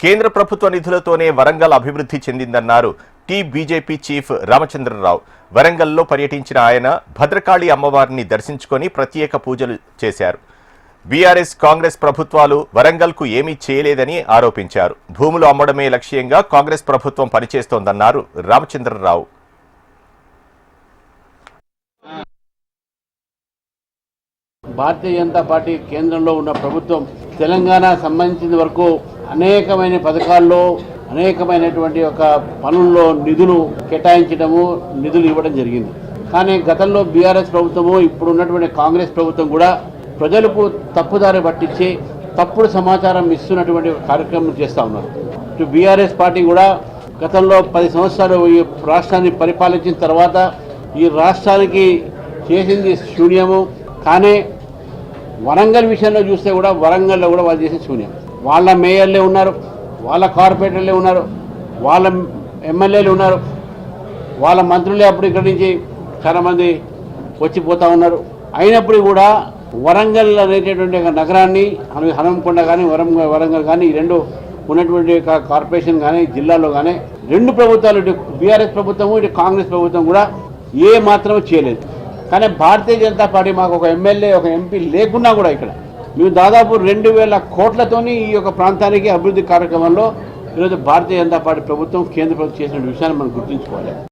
కేంద్ర ప్రభుత్వ నిధులతోనే వరంగల్ అభివృద్ధి చెందిందన్నారు బీజేపీ చీఫ్ రామచంద్రరావు. వరంగల్లో పర్యటించిన ఆయన భద్రకాళి అమ్మవారిని దర్శించుకొని ప్రత్యేక పూజలు చేశారు. బీఆర్ఎస్ కాంగ్రెస్ ప్రభుత్వాలు వరంగల్కు ఏమీ చేయలేదని ఆరోపించారు. భూములు అమ్మడమే లక్ష్యంగా కాంగ్రెస్ ప్రభుత్వం పనిచేస్తోందన్నారు రామచంద్రరావు. భారతీయ జనతా పార్టీ కేంద్రంలో ఉన్న ప్రభుత్వం తెలంగాణ సంబంధించిన వరకు అనేకమైన పథకాల్లో అనేకమైనటువంటి ఒక పనుల్లో నిధులు కేటాయించడము, నిధులు ఇవ్వడం జరిగింది. కానీ గతంలో బీఆర్ఎస్ ప్రభుత్వము, ఇప్పుడు ఉన్నటువంటి కాంగ్రెస్ ప్రభుత్వం కూడా ప్రజలకు తప్పుదారి పట్టించి తప్పుడు సమాచారం ఇస్తున్నటువంటి కార్యక్రమం చేస్తూ ఉన్నారు. ఇటు బీఆర్ఎస్ పార్టీ కూడా గతంలో 10 సంవత్సరాలు ఈ రాష్ట్రాన్ని పరిపాలించిన తర్వాత ఈ రాష్ట్రానికి చేసింది శూన్యము. కానీ వరంగల్ విషయంలో చూస్తే కూడా వరంగల్లో కూడా వాళ్ళు చేసిన శూన్యం. వాళ్ళ మేయర్లే ఉన్నారు, వాళ్ళ కార్పొరేటర్లే ఉన్నారు, వాళ్ళ ఎమ్మెల్యేలు ఉన్నారు, వాళ్ళ మంత్రులే అప్పుడు ఇక్కడి నుంచి చాలామంది వచ్చిపోతూ ఉన్నారు. అయినప్పుడు కూడా వరంగల్ అనేటటువంటి ఒక నగరాన్ని, హనంకొండ కానీ వరంగల్ కానీ ఈ రెండు ఉన్నటువంటి కార్పొరేషన్ కానీ జిల్లాలో కానీ రెండు ప్రభుత్వాలు, ఇటు బీఆర్ఎస్ ప్రభుత్వము ఇటు కాంగ్రెస్ ప్రభుత్వం కూడా ఏ మాత్రం చేయలేదు. కానీ భారతీయ జనతా పార్టీ మాకు ఒక ఎమ్మెల్యే, ఒక ఎంపీ లేకున్నా కూడా ఇక్కడ మేము దాదాపు 2000 కోట్లతోని ఈ యొక్క ప్రాంతానికి అభివృద్ధి కార్యక్రమంలో ఈరోజు భారతీయ జనతా పార్టీ ప్రభుత్వం, కేంద్ర ప్రభుత్వం చేసిన విషయాన్ని మనం గుర్తుంచుకోవాలి.